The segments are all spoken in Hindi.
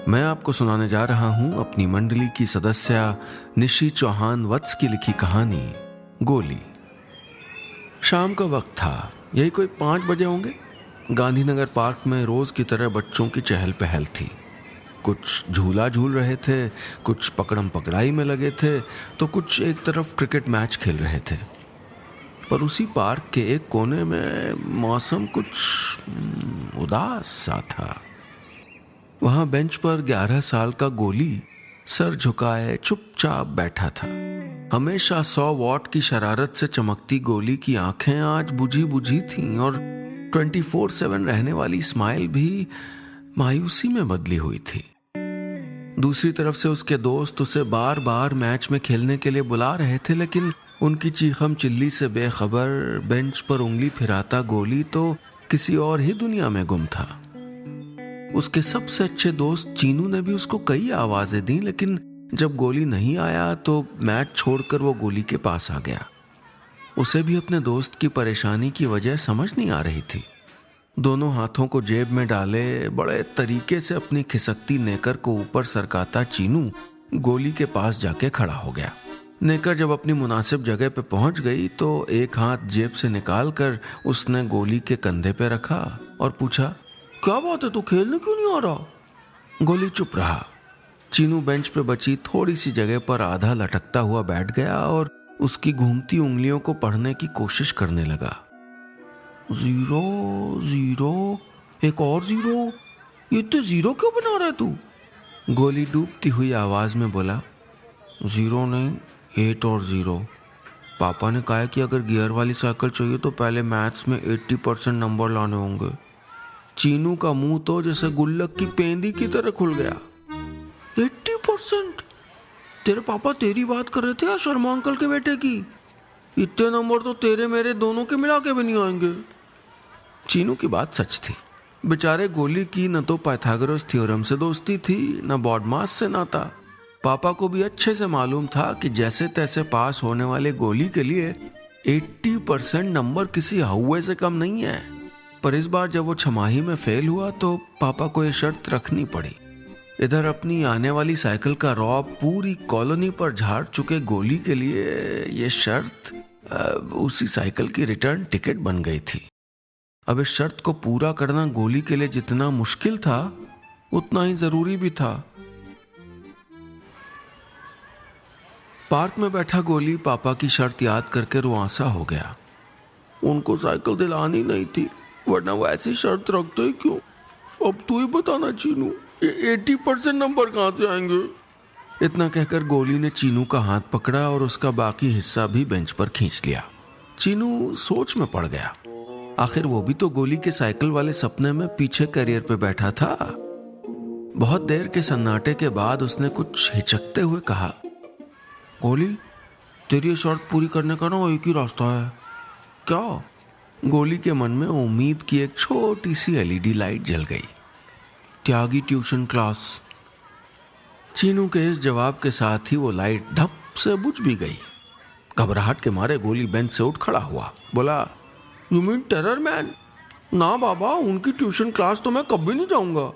मैं आपको सुनाने जा रहा हूं अपनी मंडली की सदस्य निशी चौहान वत्स की लिखी कहानी गोली। शाम का वक्त था, यही कोई 5 बजे होंगे। गांधीनगर पार्क में रोज की तरह बच्चों की चहल पहल थी। कुछ झूला झूल रहे थे, कुछ पकड़म पकड़ाई में लगे थे, तो कुछ एक तरफ क्रिकेट मैच खेल रहे थे। पर उसी पार्क के एक कोने में मौसम कुछ उदास सा था। वहां बेंच पर 11 साल का गोली सर झुकाए चुपचाप बैठा था। हमेशा 100 वॉट की शरारत से चमकती गोली की आंखें आज बुझी बुझी थीं और 24/7 रहने वाली स्माइल भी मायूसी में बदली हुई थी। दूसरी तरफ से उसके दोस्त उसे बार बार मैच में खेलने के लिए बुला रहे थे, लेकिन उनकी चीखम चिल्ली से बेखबर बेंच पर उंगली फिराता गोली तो किसी और ही दुनिया में गुम था। उसके सबसे अच्छे दोस्त चीनू ने भी उसको कई आवाजें दी, लेकिन जब गोली नहीं आया तो मैच छोड़कर वो गोली के पास आ गया। उसे भी अपने दोस्त की परेशानी की वजह समझ नहीं आ रही थी। दोनों हाथों को जेब में डाले बड़े तरीके से अपनी खिसकती नेकर को ऊपर सरकाता चीनू गोली के पास जाके खड़ा हो गया। नेकर जब अपनी मुनासिब जगह पे पहुंच गई तो एक हाथ जेब से निकालकर उसने गोली के कंधे पे रखा और पूछा, क्या बात है, तू खेलने क्यों नहीं आ रहा? गोली चुप रहा। चीनू बेंच पे बची थोड़ी सी जगह पर आधा लटकता हुआ बैठ गया और उसकी घूमती उंगलियों को पढ़ने की कोशिश करने लगा। 0 0, एक और 0, ये तो 0 क्यों बना रहा है तू? गोली डूबती हुई आवाज में बोला, 0 नहीं, 8 और 0। पापा ने कहा कि अगर गियर वाली साइकिल चाहिए तो पहले मैथ्स में 80% नंबर लाने होंगे। चीनू का मुंह तो जैसे गुल्लक की पेंदी की तरह खुल गया। 80%? तेरे पापा तेरी बात कर रहे थे या शर्मा अंकल के बेटे की? इतने नंबर तो तेरे मेरे दोनों के मिला के भी नहीं आएंगे। चीनू की बात सच थी। बेचारे गोली की न तो पाइथागोरस थ्योरम से दोस्ती थी, न बॉडमास से नाता। पापा को भी अच्छे से मालूम था कि जैसे तैसे पास होने वाले गोली के लिए 80% नंबर किसी हौवे से कम नहीं है। पर इस बार जब वो छमाही में फेल हुआ तो पापा को ये शर्त रखनी पड़ी। इधर अपनी आने वाली साइकिल का रौब पूरी कॉलोनी पर झाड़ चुके गोली के लिए ये शर्त उसी साइकिल की रिटर्न टिकट बन गई थी। अब इस शर्त को पूरा करना गोली के लिए जितना मुश्किल था उतना ही जरूरी भी था। पार्क में बैठा गोली पापा की शर्त याद करके रुआंसा हो गया। उनको साइकिल दिलानी नहीं थी, वरना वो ऐसी शर्त रखते ही क्यों? अब तू ही बताना चीनू, ये 80% नंबर कहां से आएंगे? इतना कहकर गोली ने चीनू का हाथ पकड़ा और उसका बाकी हिस्सा भी बेंच पर खींच लिया। चीनू सोच में पड़ गया। आखिर वो भी तो गोली के साइकिल वाले सपने में पीछे कैरियर पे बैठा था। बहुत देर के सन्नाटे के बाद उसने कुछ हिचकते हुए कहा, गोली, तेरी ये शर्त पूरी करने का ना एक ही रास्ता है। क्या? गोली के मन में उम्मीद की एक छोटी सी LED लाइट जल गई। त्यागी ट्यूशन क्लास। चीनू के इस जवाब के साथ ही वो लाइट धप से बुझ भी गई। घबराहट के मारे गोली बेंच से उठ खड़ा हुआ, बोला, यू मीन टेरर मैन? ना बाबा, उनकी ट्यूशन क्लास तो मैं कभी नहीं जाऊंगा।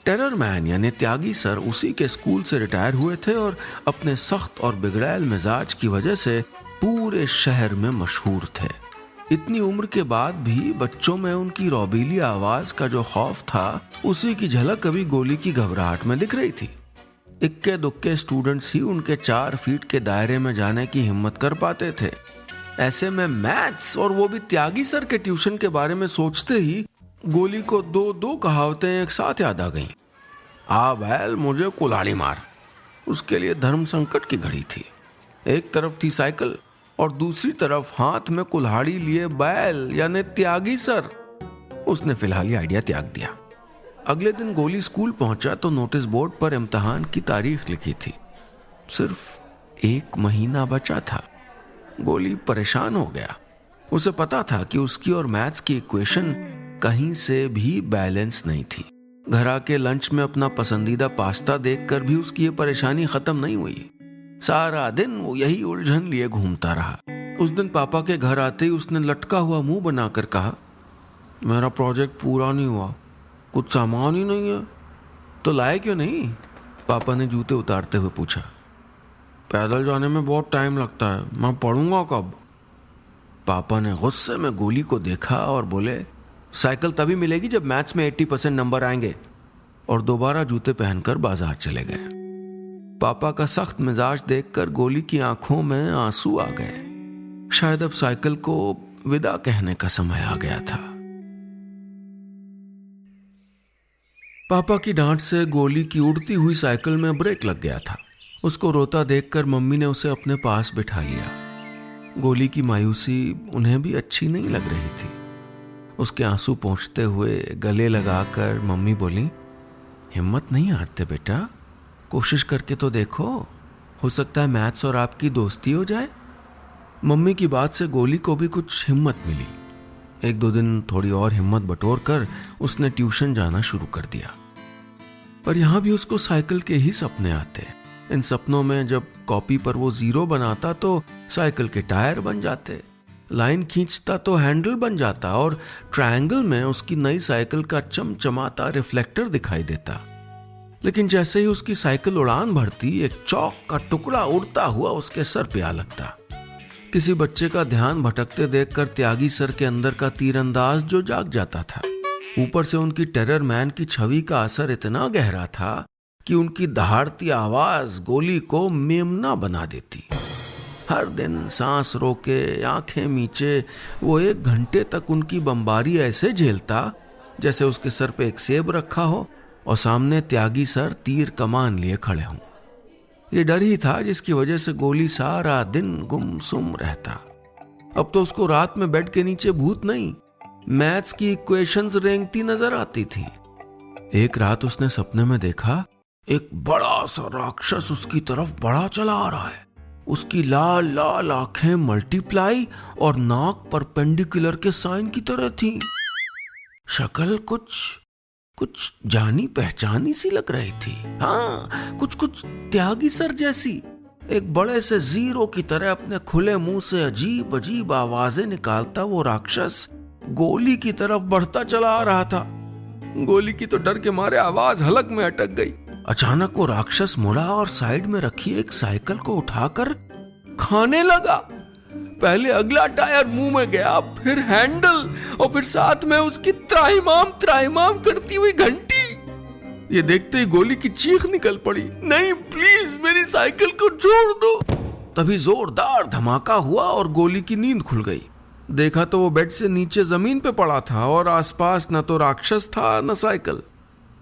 टेरर मैन यानी त्यागी सर उसी के स्कूल से रिटायर हुए थे और अपने सख्त और बिगड़ैल मिजाज की वजह से पूरे शहर में मशहूर थे। इतनी उम्र के बाद भी बच्चों में उनकी रौबीली आवाज का जो खौफ था उसी की झलक कभी गोली की घबराहट में दिख रही थी। इक्के दुक्के स्टूडेंट्स ही उनके 4 फीट के दायरे में जाने की हिम्मत कर पाते थे। ऐसे में मैथ्स और वो भी त्यागी सर के ट्यूशन के बारे में सोचते ही गोली को दो कहावतें एक साथ याद आ गईं। आ बैल मुझे कुल्हाड़ी मार। उसके लिए धर्म संकट की घड़ी थी। एक तरफ थी साइकिल और दूसरी तरफ हाथ में कुल्हाड़ी लिए बैल यानी त्यागी सर। उसने फिलहाल ये आइडिया त्याग दिया। अगले दिन गोली स्कूल पहुंचा तो नोटिस बोर्ड पर इम्तिहान की तारीख लिखी थी। सिर्फ 1 महीना बचा था। गोली परेशान हो गया। उसे पता था कि उसकी और मैथ्स की इक्वेशन कहीं से भी बैलेंस नहीं थी। घर आके लंच में अपना पसंदीदा पास्ता देखकर भी उसकी ये परेशानी खत्म नहीं हुई। सारा दिन वो यही उलझन लिए घूमता रहा। उस दिन पापा के घर आते ही उसने लटका हुआ मुंह बनाकर कहा, मेरा प्रोजेक्ट पूरा नहीं हुआ, कुछ सामान ही नहीं है। तो लाए क्यों नहीं? पापा ने जूते उतारते हुए पूछा। पैदल जाने में बहुत टाइम लगता है, मैं पढ़ूंगा कब? पापा ने गुस्से में गोली को देखा और बोले, साइकिल तभी मिलेगी जब मैथ्स में 80% नंबर आएंगे। और दोबारा जूते पहनकर बाजार चले गए। पापा का सख्त मिजाज देखकर गोली की आंखों में आंसू आ गए। शायद अब साइकिल को विदा कहने का समय आ गया था। पापा की डांट से गोली की उड़ती हुई साइकिल में ब्रेक लग गया था। उसको रोता देखकर मम्मी ने उसे अपने पास बिठा लिया। गोली की मायूसी उन्हें भी अच्छी नहीं लग रही थी। उसके आंसू पोंछते हुए गले लगाकर मम्मी बोली, हिम्मत नहीं हारते बेटा, कोशिश करके तो देखो, हो सकता है मैथ्स और आपकी दोस्ती हो जाए। मम्मी की बात से गोली को भी कुछ हिम्मत मिली। 1-2 दिन थोड़ी और हिम्मत बटोर कर उसने ट्यूशन जाना शुरू कर दिया। पर यहां भी उसको साइकिल के ही सपने आते। इन सपनों में जब कॉपी पर वो 0 बनाता तो साइकिल के टायर बन जाते, लाइन खींचता तो हैंडल बन जाता और ट्रायंगल में उसकी नई साइकिल का चमचमाता रिफ्लेक्टर दिखाई देता। लेकिन जैसे ही उसकी साइकिल उड़ान भरती, एक चौक का टुकड़ा उड़ता हुआ उसके सर पे आ लगता। किसी बच्चे का ध्यान भटकते देखकर त्यागी सर के अंदर का तीरंदाज जो जाग जाता था। ऊपर से उनकी टेरर मैन की छवि का असर इतना गहरा था कि उनकी दहाड़ती आवाज गोली को मेमना बना देती। हर दिन सांस रोके, आंखें मीचे, वो 1 घंटे तक उनकी बमबारी ऐसे झेलता जैसे उसके सर पे एक सेब रखा हो और सामने त्यागी सर तीर कमान लिए खड़े हों। ये डर ही था जिसकी वजह से गोली सारा दिन गुमसुम रहता। अब तो उसको रात में बेड के नीचे भूत नहीं, मैथ्स की इक्वेशंस रेंगती नजर आती थी। एक रात उसने सपने में देखा, एक बड़ा सा राक्षस उसकी तरफ बढ़ा चला आ रहा है। उसकी लाल लाल आंखें मल्टीप्लाई और नाक परपेंडिकुलर के साइन की तरह थी। शक्ल कुछ जानी पहचानी सी लग रही थी। हाँ, कुछ त्यागी सर जैसी। एक बड़े से 0 की तरह अपने खुले मुंह से अजीब अजीब आवाजें निकालता वो राक्षस गोली की तरफ बढ़ता चला आ रहा था। गोली की तो डर के मारे आवाज हलक में अटक गई। अचानक वो राक्षस मुड़ा और साइड में रखी एक साइकिल को उठाकर खाने लगा। पहले अगला टायर मुंह में गया, फिर हैंडल और फिर साथ में उसकी त्राहिमाम करती हुई घंटी। ये देखते ही गोली की चीख निकल पड़ी, नहीं प्लीज मेरी साइकिल को छोड़ दो। तभी जोरदार धमाका हुआ और गोली की नींद खुल गई। देखा तो वो बेड से नीचे जमीन पे पड़ा था और आसपास न तो राक्षस था न साइकिल।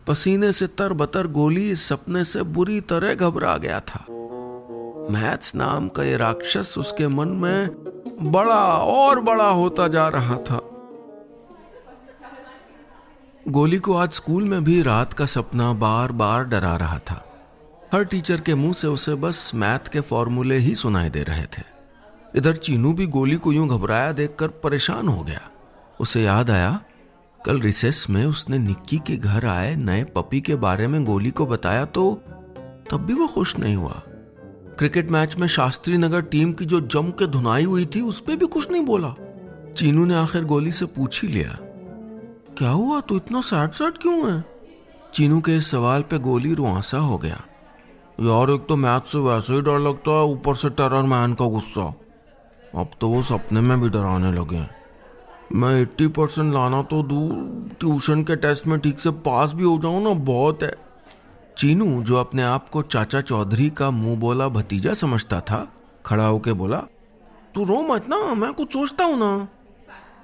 पसीने से तरबतर गोली इस सपने से बुरी तरह घबरा गया था। मैथ्स नाम का ये राक्षस उसके मन में बड़ा और बड़ा होता जा रहा था। गोली को आज स्कूल में भी रात का सपना बार बार डरा रहा था। हर टीचर के मुंह से उसे बस मैथ के फॉर्मूले ही सुनाई दे रहे थे। इधर चीनू भी गोली को यूं घबराया देखकर परेशान हो गया। उसे याद आया, कल रिसेस में उसने निक्की के घर आए नए पपी के बारे में गोली को बताया तो तब भी वो खुश नहीं हुआ। क्रिकेट मैच में शास्त्री नगर टीम की जो जम के धुनाई हुई थी उस पे भी कुछ नहीं बोला। चीनू ने आखिर गोली से पूछ ही लिया, क्या हुआ, तू इतना सैड क्यों है? चीनू के इस सवाल पे गोली रुआंसा हो गया। यार एक तो मैथ से वैसे ही डर लगता है, ऊपर से टेरर मैन का गुस्सा। अब तो वो सपने में भी डराने लगे। मैं 80% लाना तो दूर, ट्यूशन के टेस्ट में ठीक से पास भी हो जाऊं ना बहुत है। चीनू जो अपने आप को चाचा चौधरी का मुंह बोला भतीजा समझता था, खड़ा होके बोला, तू रो मत ना, मैं कुछ सोचता हूं ना।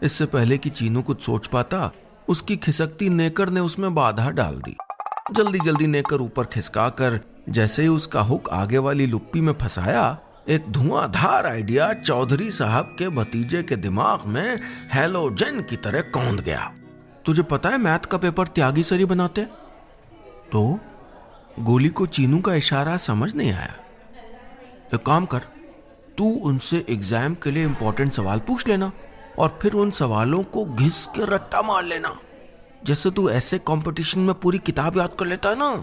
इससे पहले कि चीनू कुछ सोच पाता, उसकी खिसकती नेकर ने उसमें बाधा डाल दी। जल्दी जल्दी नेकर ऊपर खिसका कर जैसे ही उसका हुक आगे वाली लुप्पी में फंसाया, एक धुआंधार आइडिया चौधरी साहब के भतीजे के दिमाग में हैलोजन की तरह कौंध गया। तुझे पता है मैथ का पेपर त्यागी सर ही बनाते? तो गोली को चीनू का इशारा समझ नहीं आया। एक काम कर, तू उनसे एग्जाम के लिए इंपॉर्टेंट सवाल पूछ लेना और फिर उन सवालों को घिस के रट्टा मार लेना, जैसे तू ऐसे कंपटीशन में पूरी किताब याद कर लेता है ना,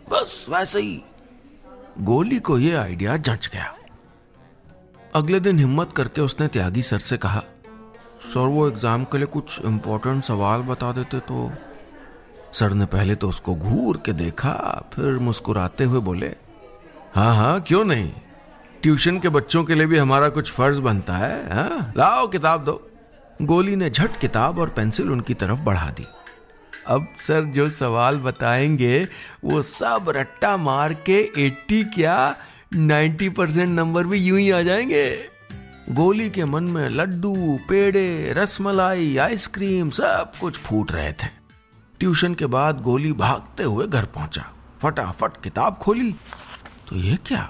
बस वैसे ही। गोली को यह आइडिया जच गया। अगले दिन हिम्मत करके उसने त्यागी सर से कहा, सर वो एग्जाम के लिए कुछ इंपॉर्टेंट सवाल बता देते तो। सर ने पहले तो उसको घूर के देखा, फिर मुस्कुराते हुए बोले, हाँ हाँ क्यों नहीं, ट्यूशन के बच्चों के लिए भी हमारा कुछ फर्ज बनता है। हाँ लाओ किताब दो। गोली ने झट किताब और पेंसिल उनकी तरफ बढ़ा दी। अब सर जो सवाल बताएंगे वो सब रट्टा मार के 80 क्या 90% नंबर भी यूं ही आ जाएंगे। गोली के मन में लड्डू, पेड़े, रसमलाई, आइसक्रीम सब कुछ फूट रहे थे। ट्यूशन के बाद गोली भागते हुए घर पहुंचा, फटाफट किताब खोली तो ये क्या,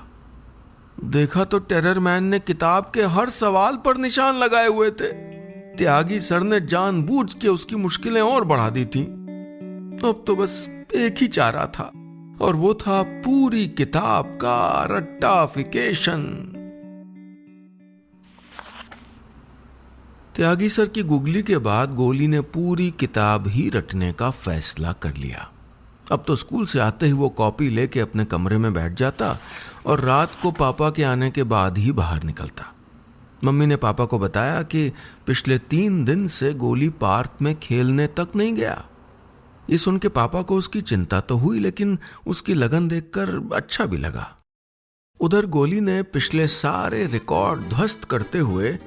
देखा तो टेरर मैन ने किताब के हर सवाल पर निशान लगाए हुए थे। त्यागी सर ने जानबूझ के उसकी मुश्किलें और बढ़ा दी थी। अब तो बस एक ही चारा था और वो था पूरी किताब का रट्टाफिकेशन। त्यागी सर की गुगली के बाद गोली ने पूरी किताब ही रटने का फैसला कर लिया। अब तो स्कूल से आते ही वो कॉपी लेके अपने कमरे में बैठ जाता और रात को पापा के आने के बाद ही बाहर निकलता। मम्मी ने पापा को बताया कि पिछले 3 दिन से गोली पार्क में खेलने तक नहीं गया। ये सुन के पापा को उसकी चिंता तो हुई, लेकिन उसकी लगन देखकर अच्छा भी लगा। उधर गोली ने पिछले सारे रिकॉर्ड ध्वस्त करते हुए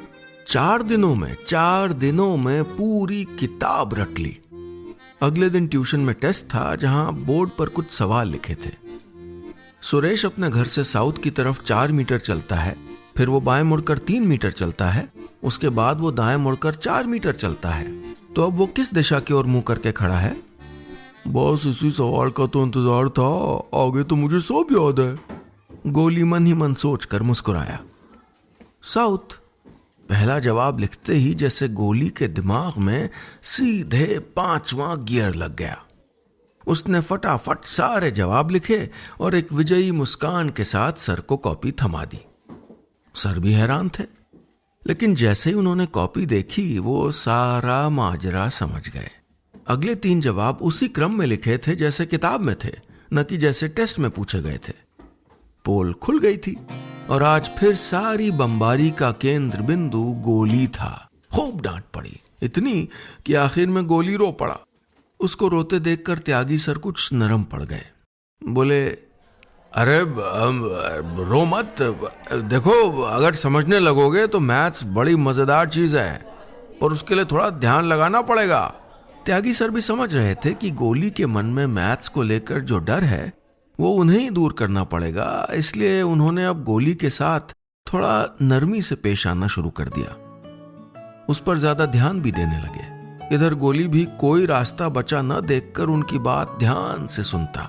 4 दिनों में पूरी किताब रट ली। अगले दिन ट्यूशन में टेस्ट था, जहां बोर्ड पर कुछ सवाल लिखे थे। सुरेश अपने घर से साउथ की तरफ 4 मीटर चलता है, फिर वो बाएं मुड़कर 3 मीटर चलता है, उसके बाद वो दाएं मुड़कर 4 मीटर चलता है। तो अब वो किस दिशा की ओर मुंह करके खड़ा है? बस इसी सवाल का तो इंतजार था, आगे तो मुझे सब याद है। गोली मन ही मन सोचकर मुस्कुराया। साउथ। पहला जवाब लिखते ही जैसे गोली के दिमाग में सीधे 5वां गियर लग गया। उसने फटाफट सारे जवाब लिखे और एक विजयी मुस्कान के साथ सर को कॉपी थमा दी। सर भी हैरान थे, लेकिन जैसे ही उन्होंने कॉपी देखी वो सारा माजरा समझ गए। अगले 3 जवाब उसी क्रम में लिखे थे जैसे किताब में थे, न कि जैसे टेस्ट में पूछे गए थे। पोल खुल गई थी और आज फिर सारी बमबारी का केंद्र बिंदु गोली था। खूब डांट पड़ी, इतनी कि आखिर में गोली रो पड़ा। उसको रोते देखकर त्यागी सर कुछ नरम पड़ गए। बोले, अरे रो मत, देखो अगर समझने लगोगे तो मैथ्स बड़ी मजेदार चीज है और उसके लिए थोड़ा ध्यान लगाना पड़ेगा। त्यागी सर भी समझ रहे थे कि गोली के मन में मैथ्स को लेकर जो डर है वो उन्हें ही दूर करना पड़ेगा, इसलिए उन्होंने अब गोली के साथ थोड़ा नरमी से पेश आना शुरू कर दिया। उस पर ज्यादा ध्यान भी देने लगे। इधर गोली भी कोई रास्ता बचा न देखकर उनकी बात ध्यान से सुनता।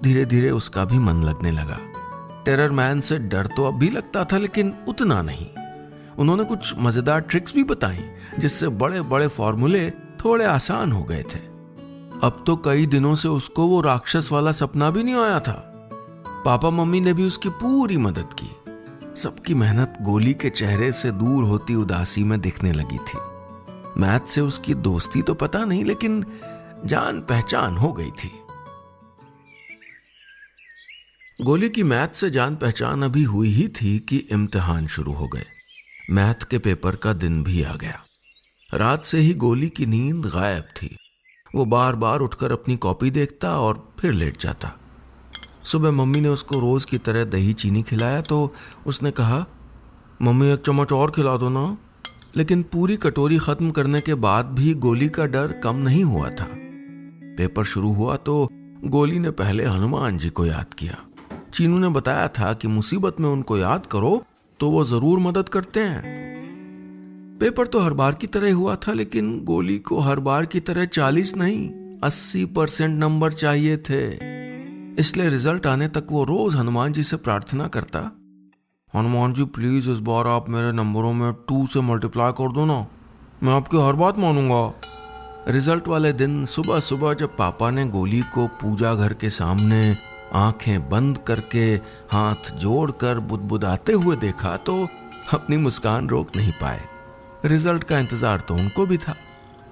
धीरे धीरे उसका भी मन लगने लगा। टेरर मैन से डर तो अब भी लगता था, लेकिन उतना नहीं। उन्होंने कुछ मजेदार ट्रिक्स भी बताई, जिससे बड़े बड़े फॉर्मूले थोड़े आसान हो गए थे। अब तो कई दिनों से उसको वो राक्षस वाला सपना भी नहीं आया था। पापा मम्मी ने भी उसकी पूरी मदद की। सबकी मेहनत गोली के चेहरे से दूर होती उदासी में दिखने लगी थी। मैथ से उसकी दोस्ती तो पता नहीं, लेकिन जान पहचान हो गई थी। गोली की मैथ से जान पहचान अभी हुई ही थी कि इम्तिहान शुरू हो गए। मैथ के पेपर का दिन भी आ गया। रात से ही गोली की नींद गायब थी। वो बार बार उठकर अपनी कॉपी देखता और फिर लेट जाता। सुबह मम्मी ने उसको रोज की तरह दही चीनी खिलाया तो उसने कहा, मम्मी 1 चम्मच और खिला दो ना। लेकिन पूरी कटोरी खत्म करने के बाद भी गोली का डर कम नहीं हुआ था। पेपर शुरू हुआ तो गोली ने पहले हनुमान जी को याद किया। चीनू ने बताया था कि मुसीबत में उनको याद करो तो वो जरूर मदद करते हैं। पेपर तो हर बार की तरह हुआ था, लेकिन गोली को हर बार की तरह 40 नहीं 80% नंबर चाहिए थे। इसलिए रिजल्ट आने तक वो रोज हनुमान जी से प्रार्थना करता, हनुमान जी प्लीज इस बार आप मेरे नंबरों में 2 से मल्टीप्लाई कर दो ना, मैं आपकी हर बात मानूंगा। रिजल्ट वाले दिन सुबह सुबह जब पापा ने गोली को पूजा घर के सामने आंखें बंद करके हाथ जोड़कर बुदबुदाते हुए देखा तो अपनी मुस्कान रोक नहीं पाए। रिजल्ट का इंतजार तो उनको भी था।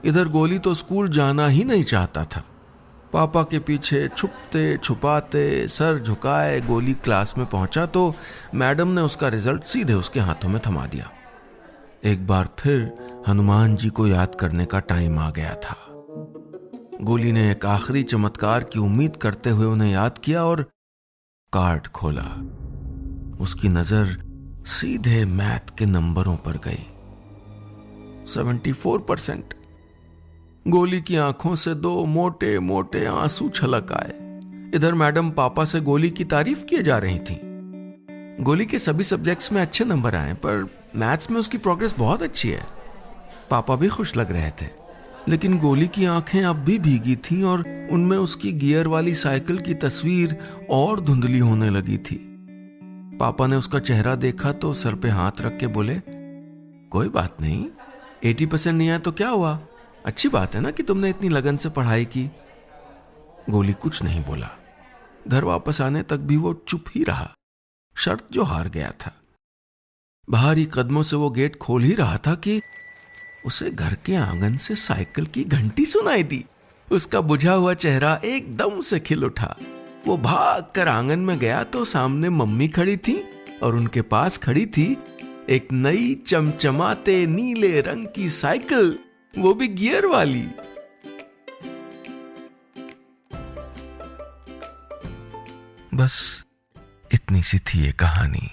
इधर गोली तो स्कूल जाना ही नहीं चाहता था। पापा के पीछे छुपते छुपाते सर झुकाए गोली क्लास में पहुंचा तो मैडम ने उसका रिजल्ट सीधे उसके हाथों में थमा दिया। एक बार फिर हनुमान जी को याद करने का टाइम आ गया था। गोली ने एक आखिरी चमत्कार की उम्मीद करते हुए उन्हें याद किया और कार्ड खोला। उसकी नजर सीधे मैथ के नंबरों पर गई। 74%। गोली की आंखों से दो मोटे मोटे आंसू छलक आए। इधर मैडम पापा से गोली की तारीफ किए जा रही थी। गोली के सभी सब्जेक्ट्स में अच्छे नंबर आए, पर मैथ्स में उसकी प्रोग्रेस बहुत अच्छी है। पापा भी खुश लग रहे थे, लेकिन गोली की आंखें अब भी भीगी थीं और उनमें उसकी गियर वाली साइकिल की तस्वीर और धुंधली होने लगी थी। पापा ने उसका चेहरा देखा तो सर पे हाथ रख के बोले, कोई बात नहीं, 80% नहीं आया तो क्या हुआ, अच्छी बात है ना कि तुमने इतनी लगन से पढ़ाई की। गोली कुछ नहीं बोला। घर वापस आने तक भी वो चुप ही रहा, शर्त जो हार गया था। भारी कदमों से वो गेट खोल ही रहा था कि उसे घर के आंगन से साइकिल की घंटी सुनाई दी। उसका बुझा हुआ चेहरा एकदम से खिल उठा। वो भागकर आंगन में गया तो सामने मम्मी खड़ी थी और उनके पास खड़ी थी एक नई चमचमाते नीले रंग की साइकिल, वो भी गियर वाली। बस इतनी सी थी ये कहानी।